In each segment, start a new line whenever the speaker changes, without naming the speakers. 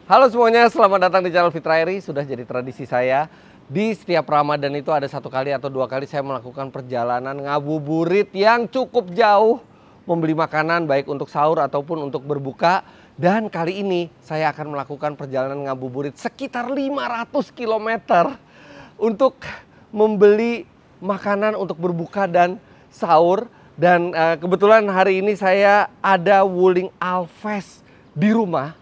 Halo semuanya, selamat datang di channel Fitra Eri. Sudah jadi tradisi saya, di setiap Ramadan itu ada 1 kali atau 2 kali saya melakukan perjalanan ngabuburit yang cukup jauh, membeli makanan baik untuk sahur ataupun untuk berbuka. Dan kali ini saya akan melakukan perjalanan ngabuburit sekitar 500 km untuk membeli makanan untuk berbuka dan sahur. Dan kebetulan hari ini saya ada Wuling Alves di rumah.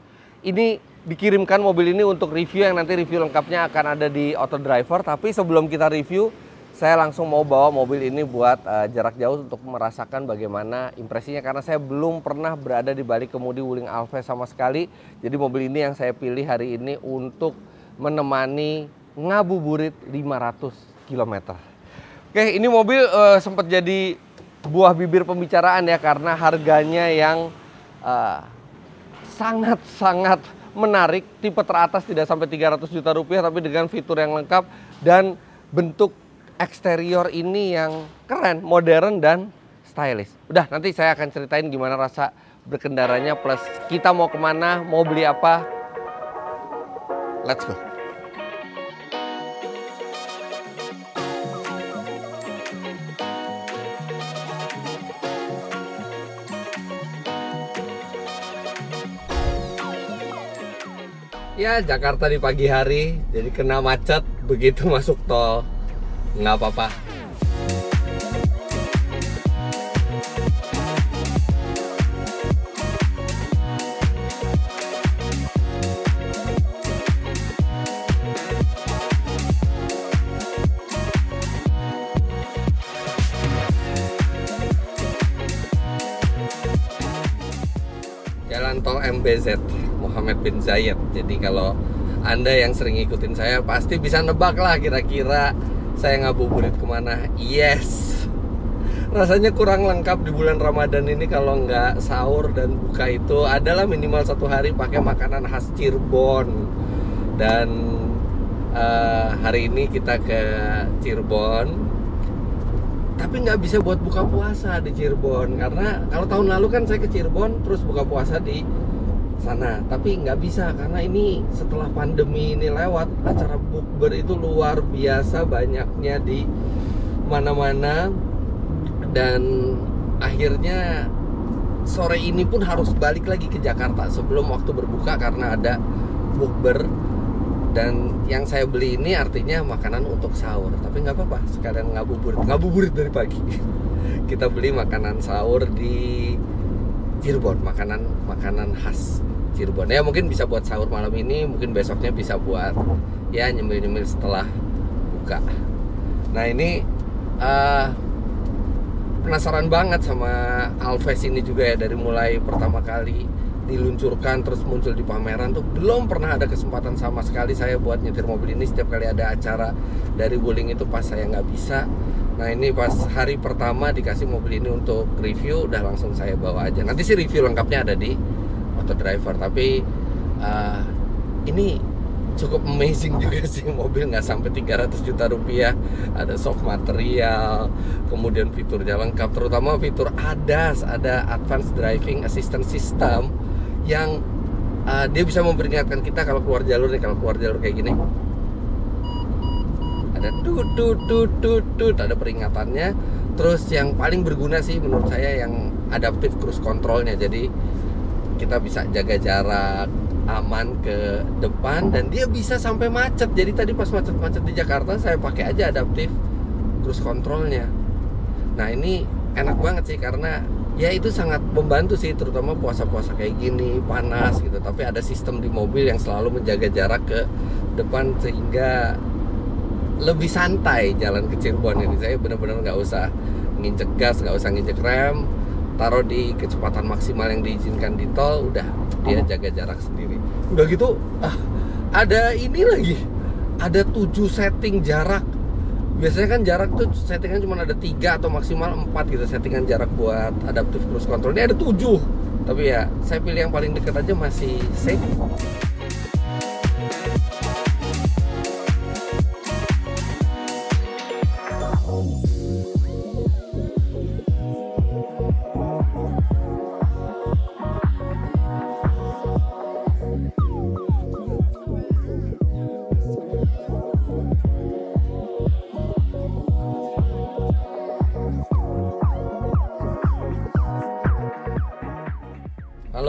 Ini dikirimkan mobil ini untuk review, yang nanti review lengkapnya akan ada di Auto Driver. Tapi sebelum kita review, saya langsung mau bawa mobil ini buat jarak jauh untuk merasakan bagaimana impresinya. Karena saya belum pernah berada di balik kemudi Wuling Alves sama sekali. Jadi mobil ini yang saya pilih hari ini untuk menemani ngabuburit 500 km. Oke, ini mobil sempat jadi buah bibir pembicaraan ya, karena harganya yang sangat-sangat menarik. Tipe teratas tidak sampai 300 juta rupiah, tapi dengan fitur yang lengkap dan bentuk eksterior ini yang keren, modern dan stylish. Udah, nanti saya akan ceritain gimana rasa berkendaranya, plus kita mau kemana, mau beli apa. Let's go. Ya, Jakarta di pagi hari, jadi kena macet begitu masuk tol. Nggak apa-apa. Jalan tol MBZ, Muhammad bin Zayed. Jadi kalau Anda yang sering ikutin saya pasti bisa nebak lah kira-kira saya ngabuburit kemana. Yes, rasanya kurang lengkap di bulan Ramadan ini kalau nggak sahur dan buka itu adalah minimal 1 hari pakai makanan khas Cirebon. Dan hari ini kita ke Cirebon, tapi nggak bisa buat buka puasa di Cirebon, karena kalau tahun lalu kan saya ke Cirebon terus buka puasa di sana, tapi nggak bisa karena ini setelah pandemi ini lewat, acara bukber itu luar biasa banyaknya di mana-mana. Dan akhirnya sore ini pun harus balik lagi ke Jakarta sebelum waktu berbuka karena ada bukber. Dan yang saya beli ini artinya makanan untuk sahur, tapi nggak apa-apa, sekalian ngabuburit dari pagi. Kita beli makanan sahur di Cirebon, makanan khas Cirebon. Ya mungkin bisa buat sahur malam ini, mungkin besoknya bisa buat ya nyemil-nyemil setelah buka. Nah ini penasaran banget sama Alves ini juga ya, dari mulai pertama kali diluncurkan terus muncul di pameran tuh belum pernah ada kesempatan sama sekali saya buat nyetir mobil ini. Setiap kali ada acara dari Wuling itu pas saya nggak bisa. Nah ini pas hari pertama dikasih mobil ini untuk review, udah langsung saya bawa aja. Nanti sih review lengkapnya ada di Auto Driver. Tapi ini cukup amazing juga sih, mobil nggak sampai 300 juta rupiah. Ada soft material, kemudian fiturnya lengkap, terutama fitur ADAS, ada Advanced Driving Assistance System, yang dia bisa memperingatkan kita kalau keluar jalur nih, kalau keluar jalur kayak gini ada tut, ada peringatannya. Terus yang paling berguna sih menurut saya yang adaptive cruise controlnya, jadi kita bisa jaga jarak aman ke depan dan dia bisa sampai macet. Jadi tadi pas macet-macet di Jakarta saya pakai aja adaptive cruise controlnya. Nah ini enak banget sih, karena ya itu sangat membantu sih, terutama puasa-puasa kayak gini panas gitu. Tapi ada sistem di mobil yang selalu menjaga jarak ke depan sehingga lebih santai jalan ke Cirebon ini. Saya benar-benar nggak usah nginjek gas, nggak usah nginjek rem, taruh di kecepatan maksimal yang diizinkan di tol, udah dia jaga jarak sendiri. Udah gitu ada ini lagi, ada 7 setting jarak. Biasanya kan jarak tuh settingan cuma ada 3 atau maksimal 4 gitu settingan jarak buat adaptive cruise control. Ini ada 7. Tapi ya saya pilih yang paling dekat aja, masih safe.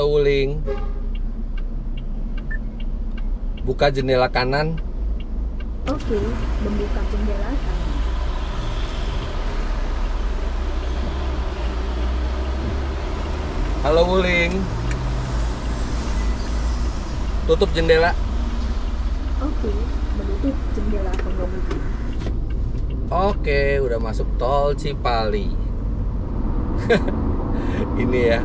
Halo Wuling. Buka jendela kanan.
Oke, membuka jendela kanan.
Halo Wuling. Tutup jendela.
Oke, menutup jendela pengemudi.
Oke, udah masuk tol Cipali. Ini ya.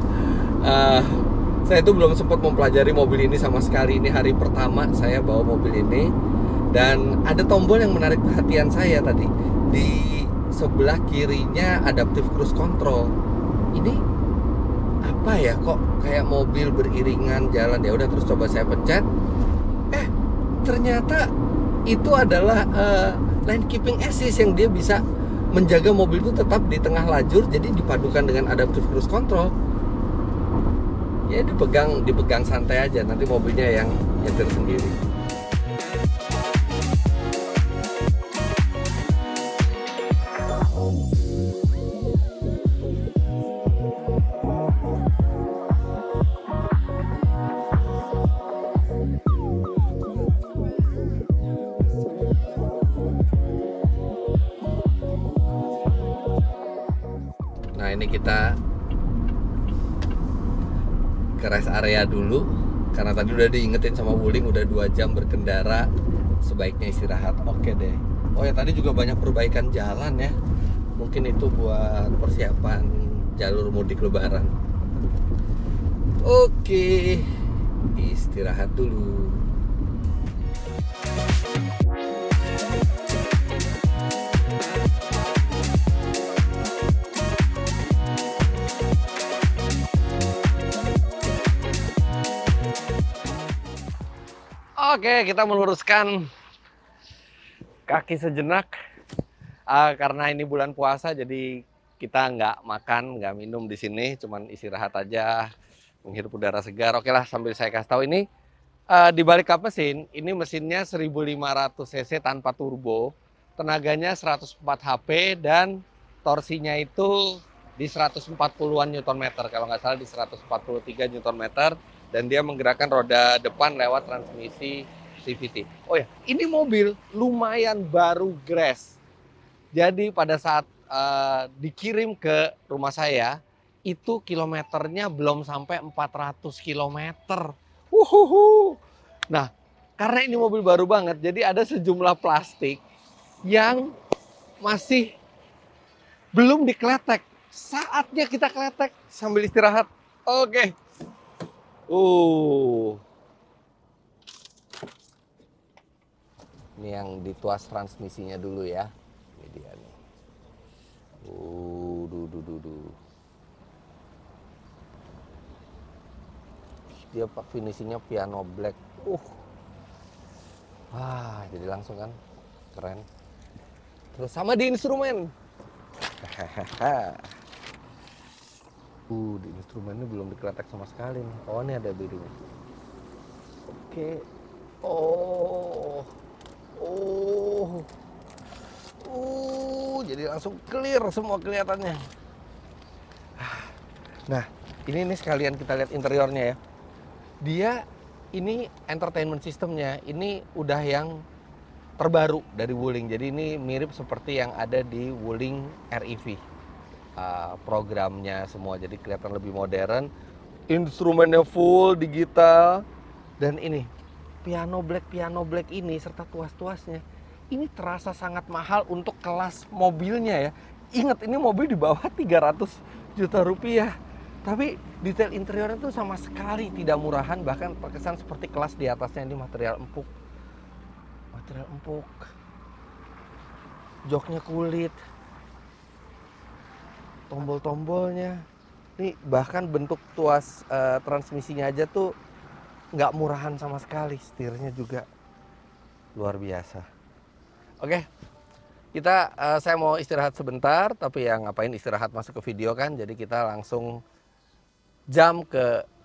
Saya tuh belum sempat mempelajari mobil ini sama sekali. Ini hari pertama saya bawa mobil ini. Dan ada tombol yang menarik perhatian saya tadi. Di sebelah kirinya adaptive cruise control. Ini apa ya, kok kayak mobil beriringan jalan. Ya udah, terus coba saya pencet. Ternyata itu adalah lane keeping assist yang dia bisa menjaga mobil itu tetap di tengah lajur. Jadi dipadukan dengan adaptive cruise control. Ya dipegang santai aja, nanti mobilnya yang nyetir sendiri. Nah, ini kita ke rest area dulu karena tadi udah diingetin sama Wuling udah 2 jam berkendara, sebaiknya istirahat. Oke deh. Oh ya, tadi juga banyak perbaikan jalan ya. Mungkin itu buat persiapan jalur mudik lebaran. Oke, istirahat dulu. Oke, kita meluruskan kaki sejenak. Karena ini bulan puasa, jadi kita nggak makan, nggak minum di sini, cuman istirahat aja, menghirup udara segar. Oke lah, sambil saya kasih tahu ini di balik kap mesin, ini mesinnya 1500 cc tanpa turbo, tenaganya 104 HP dan torsinya itu di 140-an Nm, kalau nggak salah di 143 Nm. Dan dia menggerakkan roda depan lewat transmisi CVT. Oh ya, ini mobil lumayan baru grass. Jadi pada saat dikirim ke rumah saya, itu kilometernya belum sampai 400 km. Nah, karena ini mobil baru banget, jadi ada sejumlah plastik yang masih belum dikletek. Saatnya kita kletek sambil istirahat. Oke. Ini yang dituas transmisinya dulu ya. Ini dia nih. Dia finishingnya piano black. Wah, jadi langsung kan keren. Terus sama di instrumen. Di instrumennya belum dikletek sama sekali nih. Oh, ini ada birunya. Oke. Jadi langsung clear semua kelihatannya. Nah, ini sekalian kita lihat interiornya ya. Dia ini entertainment systemnya, ini udah yang terbaru dari Wuling. Jadi ini mirip seperti yang ada di Wuling REV. Programnya semua, jadi kelihatan lebih modern. Instrumennya full digital. Dan ini piano black ini serta tuas-tuasnya ini terasa sangat mahal untuk kelas mobilnya ya. Ingat, ini mobil di bawah 300 juta rupiah, tapi detail interiornya tuh sama sekali tidak murahan, bahkan terkesan seperti kelas di atasnya. Ini material empuk, joknya kulit, tombol-tombolnya ini, bahkan bentuk tuas transmisinya aja tuh nggak murahan sama sekali. Setirnya juga luar biasa. Oke, saya mau istirahat sebentar, tapi ya ngapain istirahat, masuk ke video kan. Jadi kita langsung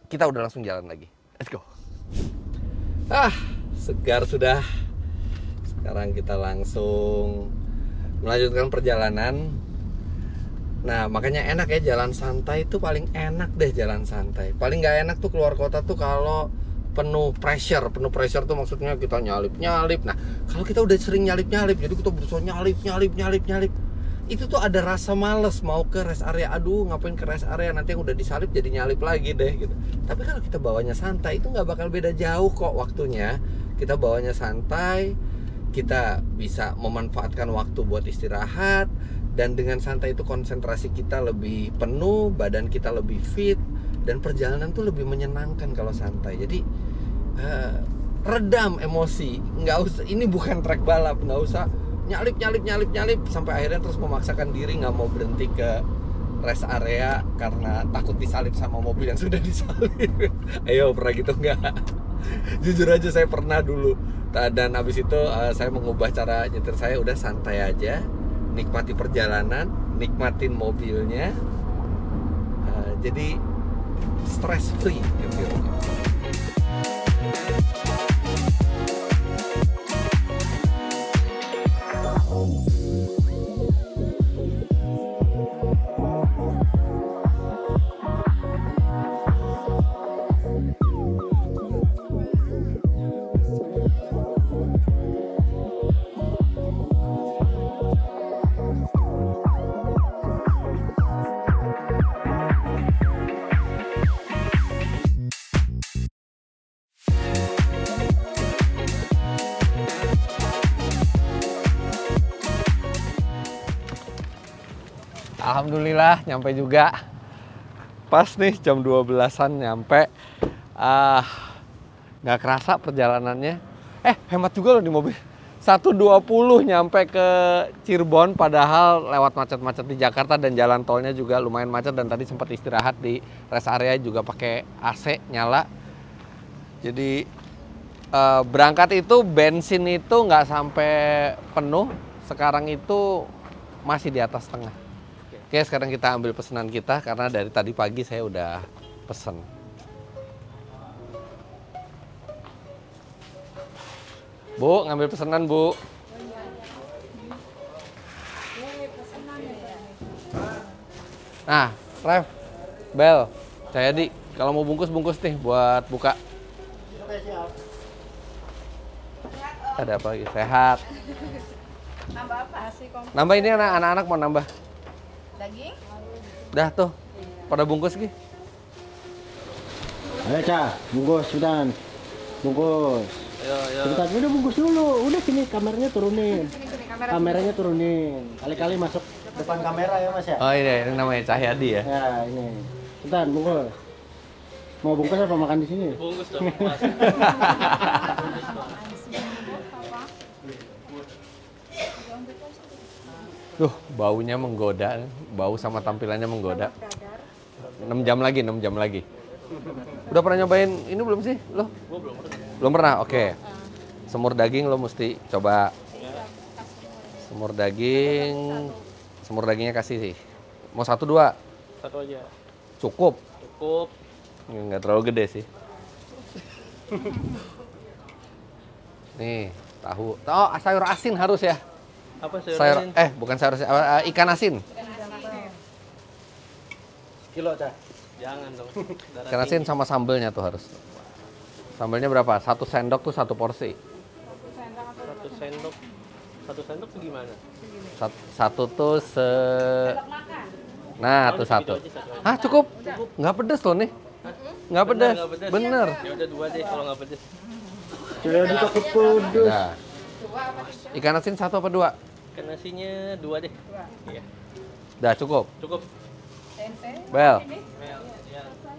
kita udah langsung jalan lagi. Let's go. Segar sudah. Sekarang kita langsung melanjutkan perjalanan. Nah makanya enak ya, jalan santai itu paling enak deh, jalan santai. Paling nggak enak tuh keluar kota tuh kalau penuh pressure tuh maksudnya kita nyalip. Nah kalau kita udah sering nyalip, jadi kita berusaha nyalip, itu tuh ada rasa males mau ke rest area. Aduh ngapain ke rest area, nanti yang udah disalip jadi nyalip lagi deh gitu. Tapi kalau kita bawanya santai itu nggak bakal beda jauh kok waktunya. Kita bawanya santai, kita bisa memanfaatkan waktu buat istirahat, dan dengan santai itu konsentrasi kita lebih penuh, badan kita lebih fit, dan perjalanan tuh lebih menyenangkan kalau santai. Jadi redam emosi, nggak usah, ini bukan trek balap, nggak usah nyalip sampai akhirnya terus memaksakan diri nggak mau berhenti ke rest area karena takut disalip sama mobil yang sudah disalip. Ayo, pernah gitu nggak? Jujur aja saya pernah dulu, dan habis itu saya mengubah cara nyetir saya, udah santai aja, nikmati perjalanan, nikmatin mobilnya, jadi stress free nyetirnya. Alhamdulillah nyampe juga. Pas nih jam 12-an nyampe. Nggak kerasa perjalanannya. Hemat juga loh di mobil. 1:20 nyampe ke Cirebon, padahal lewat macet-macet di Jakarta dan jalan tolnya juga lumayan macet, dan tadi sempat istirahat di rest area juga pakai AC nyala. Jadi berangkat itu bensin itu nggak sampai penuh. Sekarang itu masih di atas setengah. Oke, sekarang kita ambil pesanan kita karena dari tadi pagi saya udah pesen. Bu, ngambil pesanan, Bu. Nah, Ref, Bel, Cahyadi, kalau mau bungkus nih buat buka. Ada apa lagi? Sehat.
Nambah apa sih?
Nambah ini anak-anak mau nambah.
Daging?
Dah tuh, pada bungkus Ki.
Ayo Ca, bungkus cepetan. Bungkus.
Ayo.
Cepetan, udah bungkus dulu. Udah sini kameranya turunin. Kameranya turunin. Kali-kali masuk depan kamera ya Mas ya?
Oh ini namanya Cahyadi ya?
Ya ini. Cepetan, bungkus. Mau bungkus apa makan di sini?
Bungkus dong, Mas.
Duh, baunya menggoda, bau sama tampilannya menggoda. 6 jam lagi. Udah pernah nyobain ini belum sih lo?
Gua belum pernah.
Belum pernah, oke. Semur daging lo mesti coba. Semur dagingnya kasih sih. Mau 1, 2?
Satu aja.
Cukup.
Cukup.
Nggak terlalu gede sih. Nih, tahu. Oh, sayur asin harus ya.
Apa sayur asin?
Bukan sayur asin, ikan asin.
Kilo Ca.
Jangan dong. Darah
Ikan asin sama sambelnya tuh harus. Sambelnya berapa? 1 sendok tuh 1 porsi.
Satu sendok. Satu sendok tuh gimana?
Satu tuh Nah, tuh 1. Hah, cukup? Nggak pedes loh nih. Nggak pedes. Bener.
Ya udah 2 deh kalau nggak pedes.
Jadi takut pedes.
Nah. Ikan asin 1 apa 2?
Ikan nasinya 2 deh. Iya.
Udah cukup.
Cukup.
Bel.
Ya.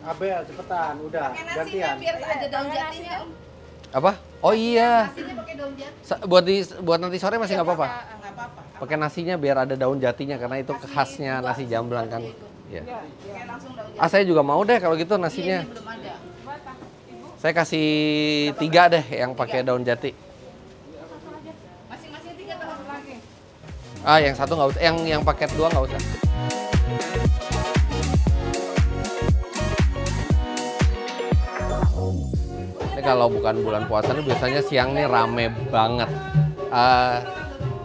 Abel cepetan, udah gantian.
Biar ada daun jatinya, Om.
Apa? Oh iya.
Nasinya pakai daun jati.
Buat nanti sore masih nggak apa-apa.
Nggak apa-apa.
Pakai nasinya biar ada daun jatinya karena itu khasnya nasi jamblang kan. Iya.
Kayak langsung daun jati.
Saya juga mau deh kalau gitu nasinya.
Ini belum ada.
Saya kasih 3 deh yang pakai daun jati.
Masing-masing 3 tahun lagi.
Yang 1 nggak usah, yang paket 2 nggak usah. Ini kalau bukan bulan puasa nih biasanya siang nih rame banget.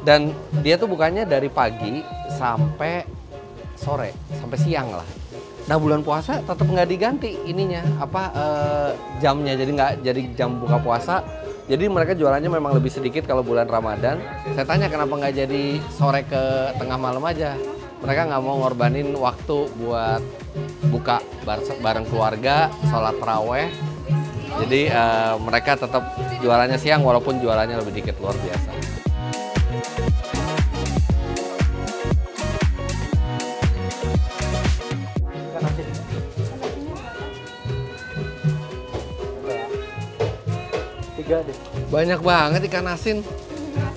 Dan dia tuh bukannya dari pagi sampai sore sampai siang lah. Nah bulan puasa tetap nggak diganti ininya jamnya, jadi nggak jadi jam buka puasa. Jadi mereka jualannya memang lebih sedikit kalau bulan Ramadan. Saya tanya kenapa nggak jadi sore ke tengah malam aja. Mereka nggak mau ngorbanin waktu buat buka bareng keluarga, sholat taraweh. Jadi mereka tetap jualannya siang walaupun jualannya lebih dikit, luar biasa.
Ikan asin. Tiga deh.
Banyak banget ikan asin.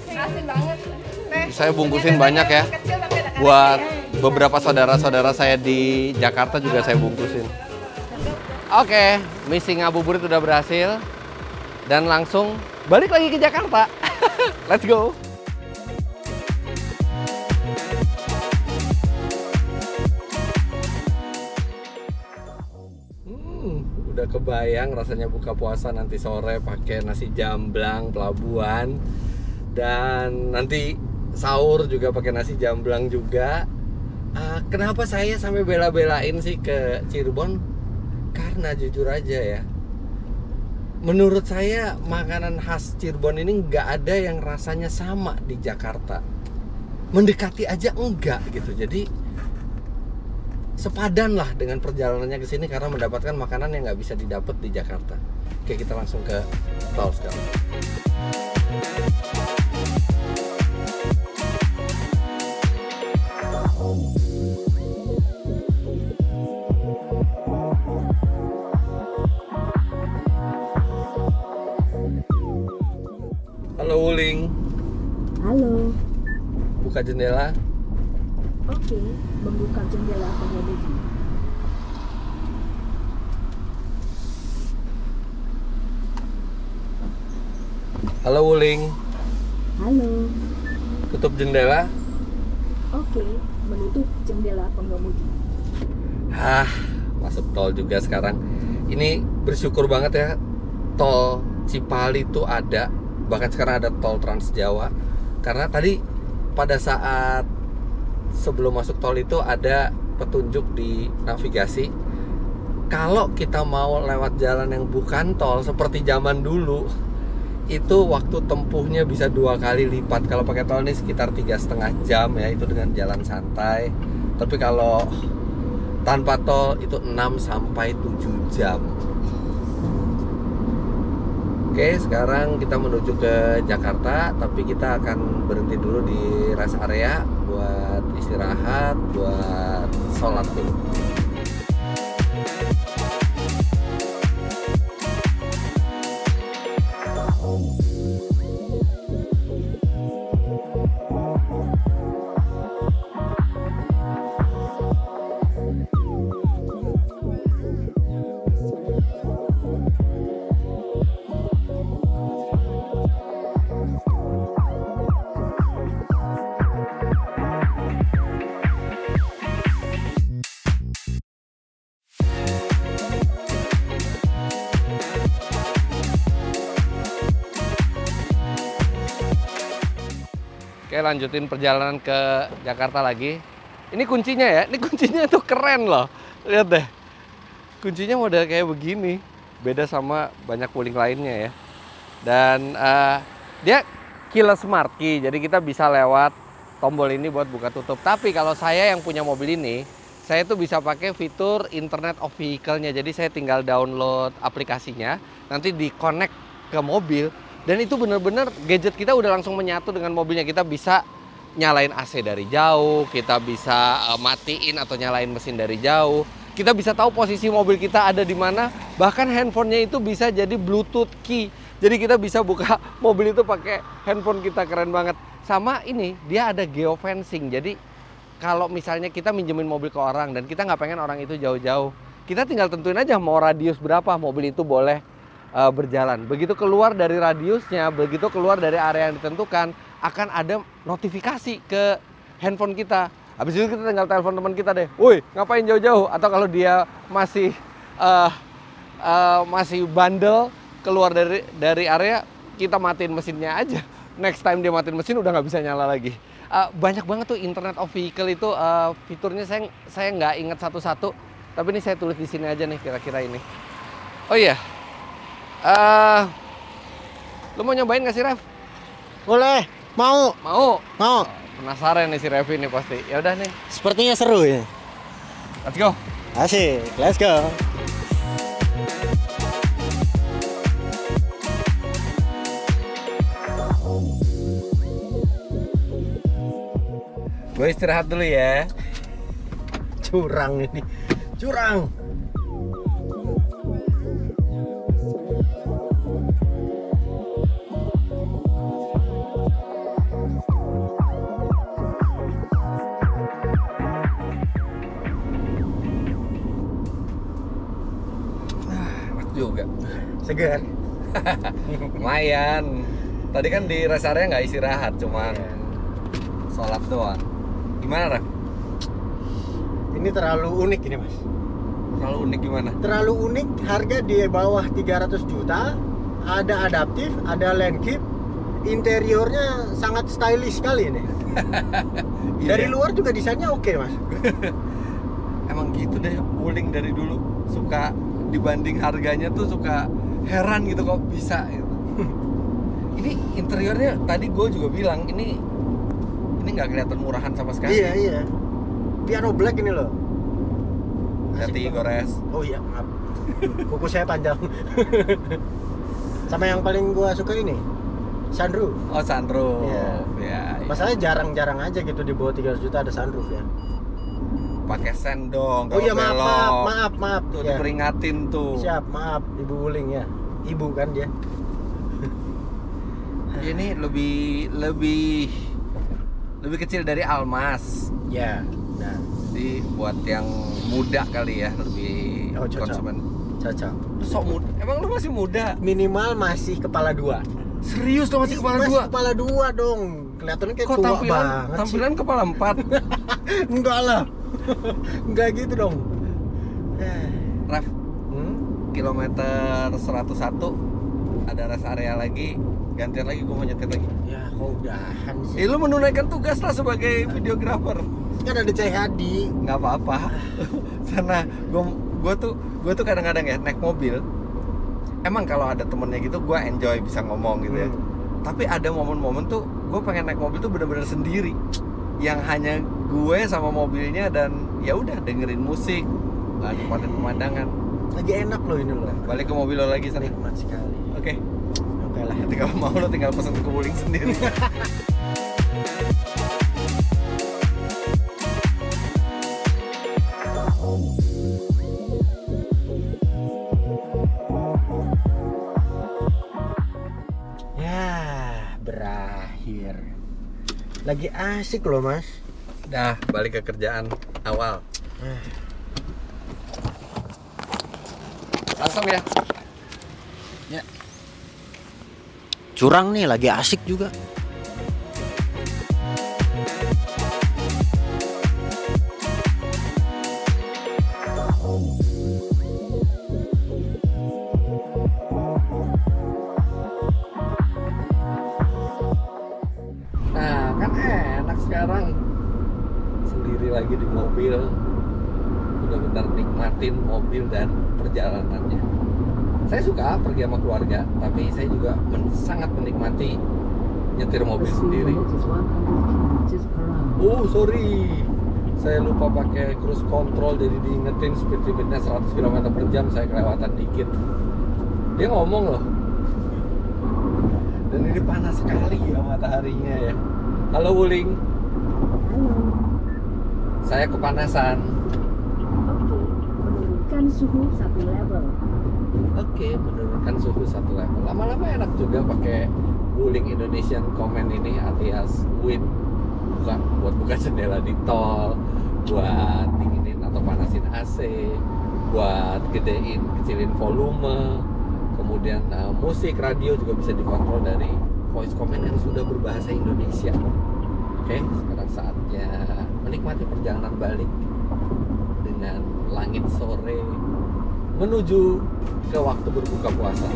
Asin banget.
Saya bungkusin banyak ya.
Kecil tapi ada
Buat beberapa saudara-saudara saya di Jakarta juga saya bungkusin. Oke, misi ngabuburit udah berhasil. Dan langsung balik lagi ke Jakarta. Let's go. Udah kebayang rasanya buka puasa nanti sore pakai nasi jamblang pelabuhan. Dan nanti sahur juga pakai nasi jamblang juga. Kenapa saya sampai bela-belain sih ke Cirebon? Karena jujur aja ya, menurut saya makanan khas Cirebon ini nggak ada yang rasanya sama di Jakarta. Mendekati aja enggak gitu. Jadi sepadan lah dengan perjalanannya ke sini karena mendapatkan makanan yang nggak bisa didapat di Jakarta. Oke, kita langsung ke tol sekarang. Halo Wuling.
Halo.
Buka jendela.
Oke, membuka jendela pengemudi.
Halo Wuling.
Halo.
Tutup jendela.
Oke, menutup jendela pengemudi.
Masuk tol juga sekarang. Ini bersyukur banget ya, tol Cipali itu ada. Bahkan sekarang ada tol Trans Jawa. Karena tadi pada saat sebelum masuk tol itu ada petunjuk di navigasi. Kalau kita mau lewat jalan yang bukan tol seperti zaman dulu, itu waktu tempuhnya bisa 2 kali lipat. Kalau pakai tol ini sekitar 3,5 jam ya, itu dengan jalan santai. Tapi kalau tanpa tol itu 6 sampai 7 jam. Oke, sekarang kita menuju ke Jakarta, tapi kita akan berhenti dulu di rest area buat istirahat, buat sholat dulu. Oke, lanjutin perjalanan ke Jakarta lagi. Ini kuncinya ya, ini kuncinya tuh keren loh. Lihat deh, kuncinya model kayak begini. Beda sama banyak Wuling lainnya ya. Dan dia keyless smart key, jadi kita bisa lewat tombol ini buat buka tutup. Tapi kalau saya yang punya mobil ini, saya tuh bisa pakai fitur Internet of Vehicle-nya. Jadi saya tinggal download aplikasinya, nanti di-connect ke mobil. Dan itu benar-benar gadget kita udah langsung menyatu dengan mobilnya. Kita bisa nyalain AC dari jauh, kita bisa matiin atau nyalain mesin dari jauh. Kita bisa tahu posisi mobil kita ada di mana. Bahkan handphonenya itu bisa jadi Bluetooth key. Jadi kita bisa buka mobil itu pakai handphone kita, keren banget. Sama ini, dia ada geofencing. Jadi kalau misalnya kita minjemin mobil ke orang dan kita nggak pengen orang itu jauh-jauh, kita tinggal tentuin aja mau radius berapa mobil itu boleh berjalan. Begitu keluar dari radiusnya, begitu keluar dari area yang ditentukan, akan ada notifikasi ke handphone kita. Habis itu kita tinggal telepon teman kita deh, woi ngapain jauh-jauh? Atau kalau dia masih bandel keluar dari area, kita matiin mesinnya aja. Next time dia matiin mesin udah nggak bisa nyala lagi. banyak banget tuh Internet of Vehicle itu fiturnya saya nggak ingat satu-satu. Tapi ini saya tulis di sini aja nih kira-kira ini. Oh iya, lo mau nyobain nggak sih, Ref?
Boleh, mau.
Mau. Penasaran nih si Ref ini pasti. Ya udah nih.
Sepertinya seru ya.
Let's go.
Asik, let's go.
Gue istirahat dulu ya.
Curang ini, curang.
Enak juga.
Segar.
Lumayan. Tadi kan di rest area nggak istirahat, cuman sholat doang. Gimana, Ref?
Ini terlalu unik ini, Mas.
Terlalu unik gimana?
Terlalu unik, harga di bawah 300 juta, ada adaptif, ada lane keep, interiornya sangat stylish sekali ini.
Iya.
Dari luar juga desainnya oke, Mas.
Emang gitu deh, Wuling dari dulu suka dibanding harganya tuh suka heran gitu kok bisa gitu. Ini interiornya tadi gue juga bilang ini nggak kelihatan murahan sama sekali.
Iya. Piano black ini loh.
Hati gores.
Oh iya, maaf. Kuku saya panjang. Sama yang paling gua suka ini, sunroof.
Oh, sunroof.
Iya.
Ya.
Masalahnya jarang-jarang aja gitu di bawah 300 juta ada sunroof ya.
Pakai sen dong.
Oh iya,
kalau belok.
maaf.
Tuh
Ya.
diperingatin tuh.
Siap, maaf Ibu Wuling ya. Ibu kan dia.
Ini lebih kecil dari Almas.
Ya. Nah,
Jadi buat yang muda kali ya, lebih
cocok.
konsumen.
Cocok.
Sok muda. Emang lu masih muda?
Minimal masih kepala 2.
Serius lo masih kepala 2?
Kepala 2 dong. Kelihatannya kayak
Kok
tua
tampilan
banget sih.
kepala 4?
Enggak lah. Enggak gitu dong.
Raf, kilometer 101 ada rest area lagi, gantian lagi gue mau nyetir lagi.
Ya, kok udahan sih.
Lu menunaikan tugas lah sebagai videografer.
Kan ada Cai Hadi.
Nggak apa-apa. Karena gue tuh kadang-kadang ya naik mobil. Emang kalau ada temennya gitu gue enjoy bisa ngomong gitu ya. Tapi ada momen-momen tuh gue pengen naik mobil tuh bener-bener sendiri, yang hanya gue sama mobilnya dan ya udah dengerin musik, nikmatin pemandangan.
Lagi enak loh ini loh.
Balik ke mobil lo lagi sana.
Nikmat sekali.
Oke.
Oke lah.
Nanti kalau mau lo tinggal pesan ke Wuling sendiri.
Ya, berakhir. Lagi asik loh, Mas.
Dah, balik ke kerjaan awal. Langsung ya. Ya.
Curang nih, lagi asik juga.
Nah, kan enak sekarang. Sendiri lagi di mobil. Benar-benar nikmatin mobil dan perjalanannya. Saya suka pergi sama keluarga, tapi saya juga sangat menikmati nyetir mobil sendiri. Oh, sorry. Saya lupa pakai cruise control, jadi diingetin speed limitnya 100 km per jam, saya kelewatan dikit. Dia ngomong loh. Dan ini panas sekali ya mataharinya ya. Halo Wuling.
Halo.
Saya kepanasan.
Oke, menurunkan suhu 1 level.
Oke, menurunkan suhu 1 level. Lama-lama enak juga pakai Wuling Indonesian Comment ini alias WIN. Buat buka jendela di tol, buat dinginin atau panasin AC, buat gedein, kecilin volume, kemudian musik, radio juga bisa dikontrol dari voice command yang sudah berbahasa Indonesia. Oke, sekarang saatnya menikmati perjalanan balik dengan langit sore menuju ke waktu berbuka puasa.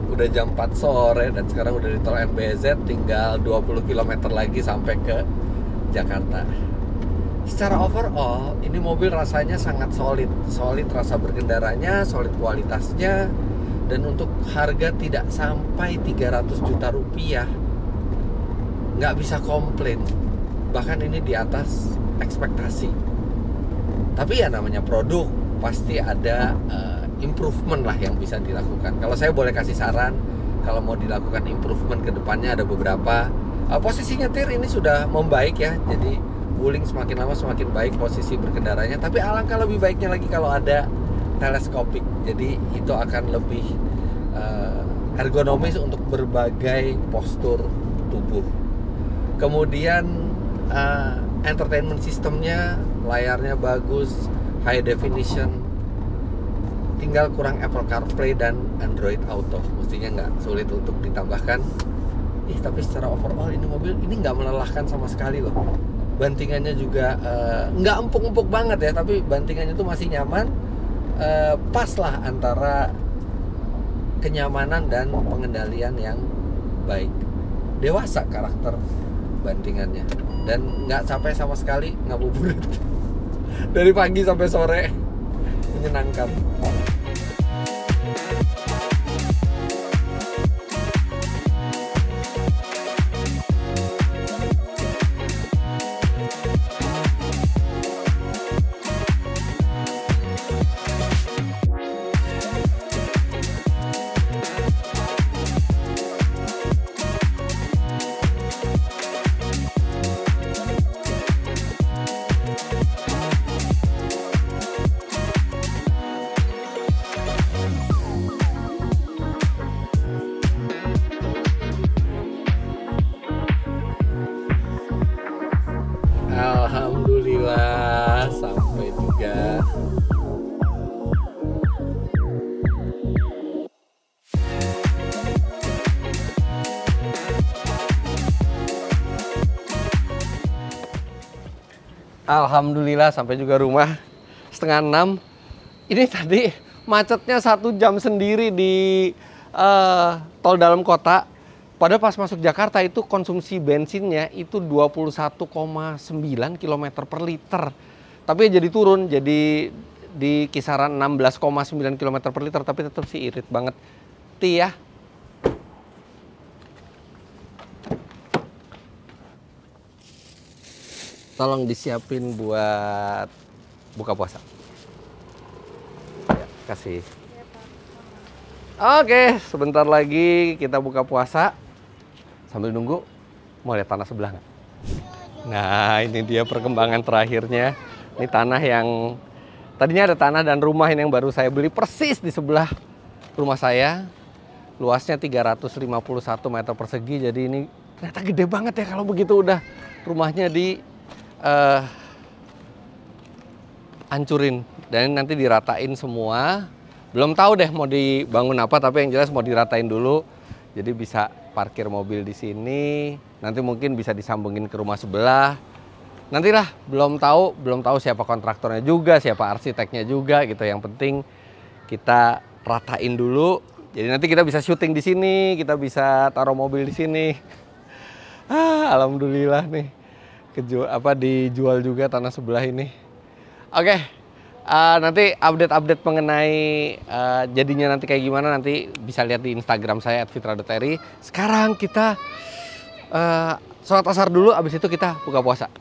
Udah jam 4 sore dan sekarang udah di tol MBZ, tinggal 20 km lagi sampai ke Jakarta. Secara overall, ini mobil rasanya sangat solid rasa berkendaranya, solid kualitasnya, dan untuk harga tidak sampai 300 juta rupiah, nggak bisa komplain. Bahkan ini di atas ekspektasi. Tapi ya namanya produk, pasti ada improvement lah yang bisa dilakukan. Kalau saya boleh kasih saran, kalau mau dilakukan improvement ke depannya ada beberapa. Posisi nyetir ini sudah membaik ya, jadi wuling semakin lama semakin baik posisi berkendaranya. Tapi alangkah lebih baiknya lagi kalau ada teleskopik, jadi itu akan lebih ergonomis untuk berbagai postur tubuh. Kemudian entertainment sistemnya, layarnya bagus, high definition, tinggal kurang Apple CarPlay dan Android Auto, mestinya nggak sulit untuk ditambahkan. Tapi secara overall ini mobil ini nggak melelahkan sama sekali loh. Bantingannya juga nggak empuk-empuk banget ya, tapi bantingannya tuh masih nyaman, pas lah antara kenyamanan dan pengendalian yang baik. Dewasa karakter bantingannya dan nggak capek sama sekali, ngabuburit dari pagi sampai sore, menyenangkan. Alhamdulillah sampai juga. Alhamdulillah sampai juga rumah setengah 6. Ini tadi macetnya 1 jam sendiri di tol dalam kota. Padahal pas masuk Jakarta itu konsumsi bensinnya itu 21,9 km per liter. Tapi jadi turun, jadi di kisaran 16,9 km per liter. Tapi tetap sih irit banget. Ya. Tolong disiapin buat buka puasa. Ya, kasih. Oke, sebentar lagi kita buka puasa. Sambil nunggu, mau lihat tanah sebelah nggak? Nah, ini dia perkembangan terakhirnya. Ini tanah yang tadinya ada tanah dan rumah ini yang baru saya beli persis di sebelah rumah saya. Luasnya 351 meter persegi. Jadi ini ternyata gede banget ya kalau begitu udah rumahnya di hancurin. Dan nanti diratain semua. Belum tahu deh mau dibangun apa, tapi yang jelas mau diratain dulu. Jadi bisa parkir mobil di sini. Nanti mungkin bisa disambungin ke rumah sebelah. Nantilah, belum tahu siapa kontraktornya juga, siapa arsiteknya juga gitu. Yang penting kita ratain dulu. Jadi nanti kita bisa syuting di sini, kita bisa taruh mobil di sini. Alhamdulillah nih. Dijual juga tanah sebelah ini. Oke. Nanti update mengenai jadinya nanti kayak gimana nanti bisa lihat di Instagram saya @fitra.eri. Sekarang kita sholat asar dulu, abis itu kita buka puasa.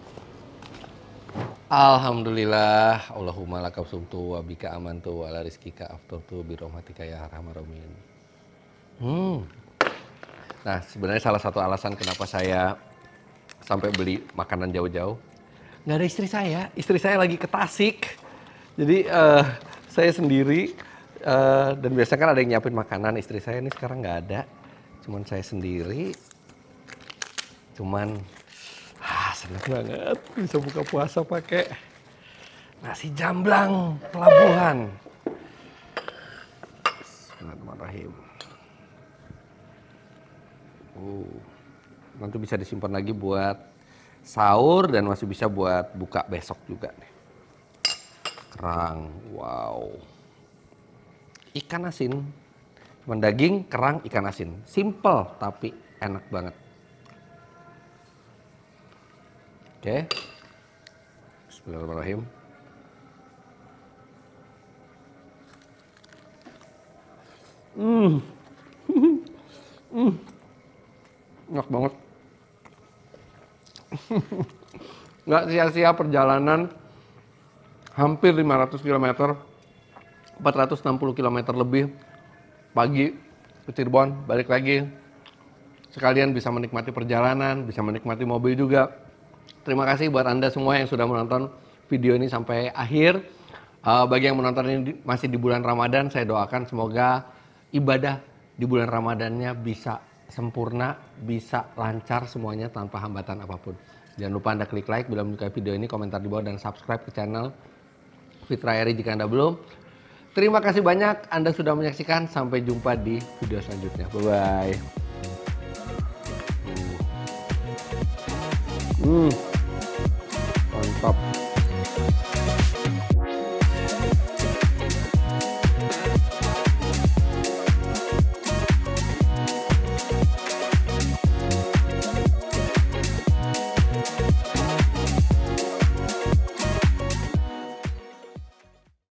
Alhamdulillah, Allahumma lakab sumtu wa bika amantu wa ala rizkika afturtu bi rahmatika ya arhamar rahimin. Nah, sebenarnya salah satu alasan kenapa saya sampai beli makanan jauh-jauh, nggak ada istri saya lagi ke Tasik. Jadi saya sendiri dan biasanya kan ada yang nyiapin makanan. Istri saya ini sekarang nggak ada, cuman saya sendiri. Cuman seneng banget bisa buka puasa pakai nasi jamblang pelabuhan. Bismillahirrahmanirrahim. Nanti bisa disimpan lagi buat sahur dan masih bisa buat buka besok juga nih. Kerang, wow. Ikan asin Cuman daging, kerang, ikan asin. Simple tapi enak banget. Oke. Bismillahirrahmanirrahim. Enak banget. Nggak sia-sia perjalanan hampir 500 km, 460 km lebih pagi ke Cirebon, balik lagi. Sekalian bisa menikmati perjalanan, bisa menikmati mobil juga. Terima kasih buat Anda semua yang sudah menonton video ini sampai akhir. Bagi yang menonton ini masih di bulan Ramadan, saya doakan semoga ibadah di bulan Ramadannya bisa sempurna, bisa lancar semuanya tanpa hambatan apapun. Jangan lupa Anda klik like bila menyukai video ini, komentar di bawah, dan subscribe ke channel Fitra Eri jika Anda belum. Terima kasih banyak Anda sudah menyaksikan. Sampai jumpa di video selanjutnya. Bye-bye.